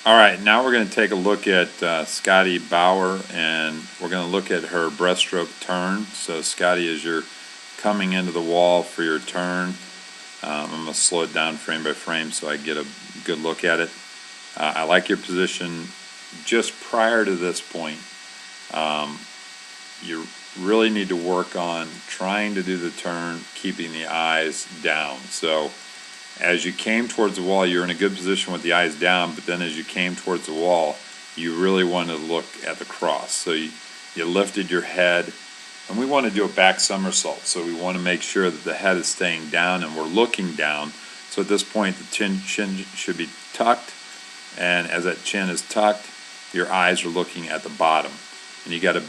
Alright, now we're going to take a look at Scotty Bauer, and we're going to look at her breaststroke turn. So Scotty, as you're coming into the wall for your turn, I'm going to slow it down frame by frame so I get a good look at it. I like your position just prior to this point. You really need to work on trying to do the turn, keeping the eyes down. So as you came towards the wall, you're in a good position with the eyes down, but then as you came towards the wall, you really wanted to look at the cross. So you lifted your head, and we want to do a back somersault. So we want to make sure that the head is staying down and we're looking down. So at this point, the chin should be tucked, and as that chin is tucked, your eyes are looking at the bottom. And you got to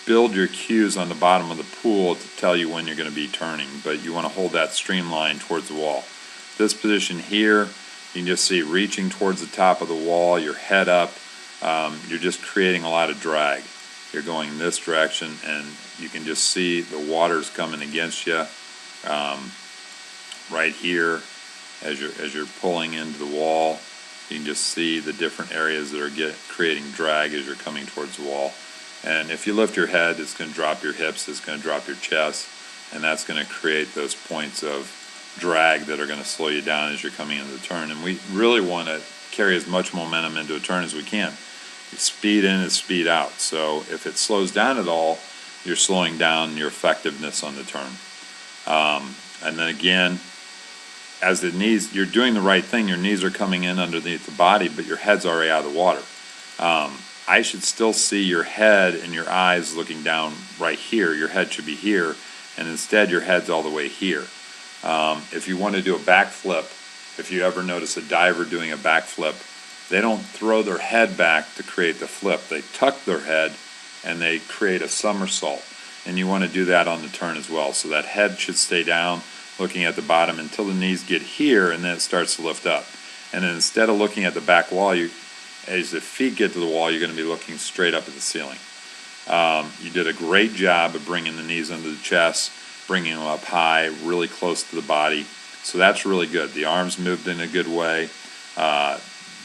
build your cues on the bottom of the pool to tell you when you're going to be turning, but you want to hold that streamline towards the wall. This position here, you can just see reaching towards the top of the wall, your head up, you're just creating a lot of drag. You're going in this direction, and you can just see the water's coming against you right here as you're pulling into the wall. You can just see the different areas that are creating drag as you're coming towards the wall. And if you lift your head, it's going to drop your hips, it's going to drop your chest, and that's going to create those points of drag that are going to slow you down as you're coming into the turn. And we really want to carry as much momentum into a turn as we can. Speed in is speed out. So if it slows down at all, you're slowing down your effectiveness on the turn. And then again, as the knees, you're doing the right thing. Your knees are coming in underneath the body, but your head's already out of the water. I should still see your head and your eyes looking down right here. Your head should be here, and instead your head's all the way here. If you want to do a backflip, if you ever notice a diver doing a backflip, they don't throw their head back to create the flip. They tuck their head and they create a somersault. And you want to do that on the turn as well. So that head should stay down, looking at the bottom until the knees get here, and then it starts to lift up. And then instead of looking at the back wall, as the feet get to the wall, you're going to be looking straight up at the ceiling. You did a great job of bringing the knees under the chest, bringing them up high, really close to the body. So that's really good. The arms moved in a good way.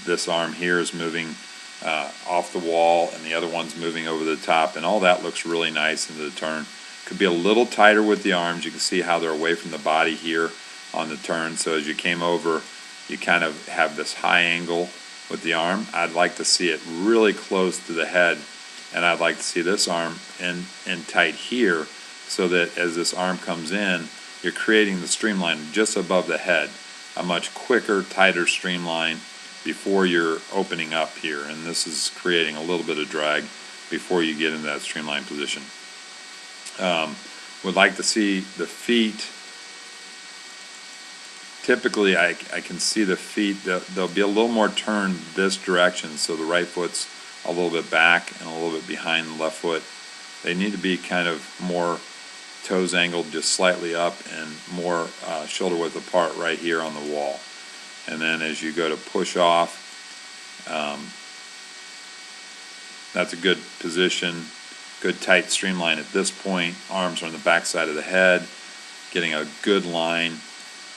This arm here is moving off the wall, and the other one's moving over the top, and all that looks really nice into the turn. Could be a little tighter with the arms. You can see how they're away from the body here on the turn. So as you came over, you kind of have this high angle with the arm. I'd like to see it really close to the head, and I'd like to see this arm in tight here, so that as this arm comes in, you're creating the streamline just above the head, a much quicker, tighter streamline before you're opening up here. And this is creating a little bit of drag before you get into that streamline position. Would like to see the feet. Typically, I can see the feet, they'll be a little more turned this direction, so the right foot's a little bit back and a little bit behind the left foot. They need to be kind of more toes angled just slightly up and more shoulder width apart right here on the wall. And then as you go to push off, that's a good position, good tight streamline at this point. Arms are on the back side of the head, getting a good line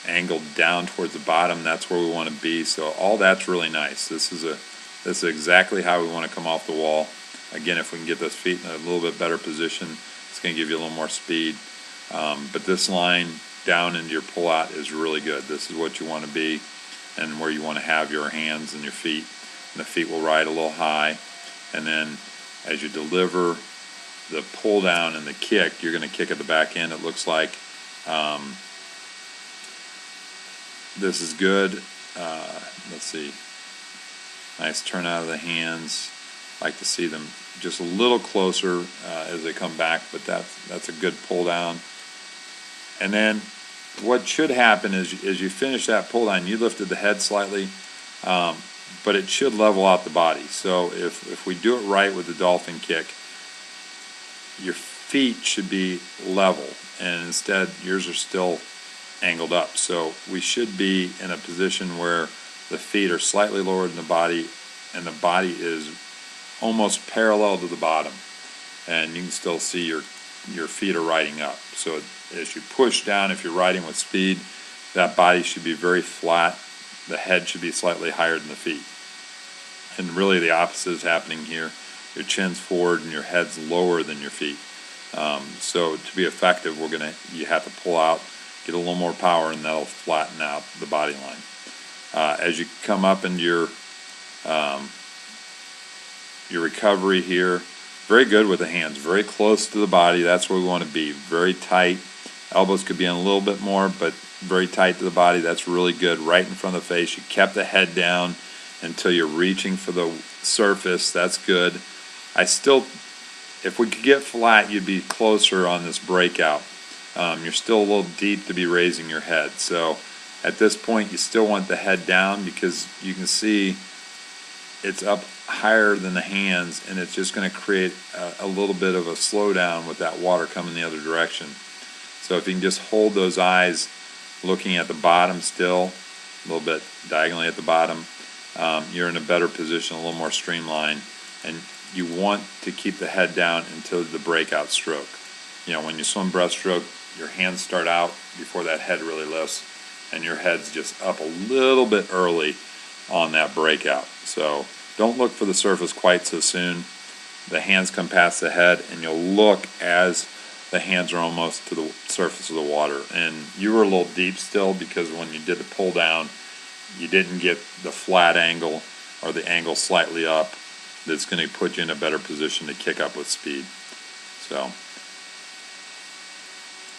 angled down towards the bottom. That's where we want to be. So all that's really nice. This is exactly how we want to come off the wall. Again, if we can get those feet in a little bit better position, it's going to give you a little more speed. But this line down into your pull-out is really good. This is what you want to be and where you want to have your hands and your feet. And the feet will ride a little high. And then as you deliver the pull-down and the kick, you're going to kick at the back end, it looks like. This is good. Let's see. Nice turn out of the hands. Like to see them just a little closer as they come back, but that's a good pull down. And then what should happen is as you finish that pull down, you lifted the head slightly, but it should level out the body. So if we do it right with the dolphin kick, your feet should be level, and instead yours are still angled up. So we should be in a position where the feet are slightly lower than the body, and the body is almost parallel to the bottom, and you can still see your feet are riding up. So as you push down, if you're riding with speed, that body should be very flat. The head should be slightly higher than the feet. And really the opposite is happening here. Your chin's forward and your head's lower than your feet. So to be effective, you have to pull out, get a little more power, and that'll flatten out the body line. As you come up into your recovery here, very good with the hands, very close to the body. That's where we want to be, very tight. Elbows could be in a little bit more, but very tight to the body. That's really good. Right in front of the face. You kept the head down until you're reaching for the surface. That's good. If we could get flat, you'd be closer on this breakout. You're still a little deep to be raising your head. So at this point, you still want the head down because you can see it's up higher than the hands, and it's just going to create a little bit of a slowdown with that water coming the other direction. So if you can just hold those eyes looking at the bottom still, a little bit diagonally at the bottom, you're in a better position, a little more streamlined, and you want to keep the head down until the breakout stroke. When you swim breaststroke, your hands start out before that head really lifts, and your head's just up a little bit early on that breakout. So don't look for the surface quite so soon. The hands come past the head, and you'll look as the hands are almost to the surface of the water. And you were a little deep still because when you did the pull down, you didn't get the flat angle or the angle slightly up that's going to put you in a better position to kick up with speed. So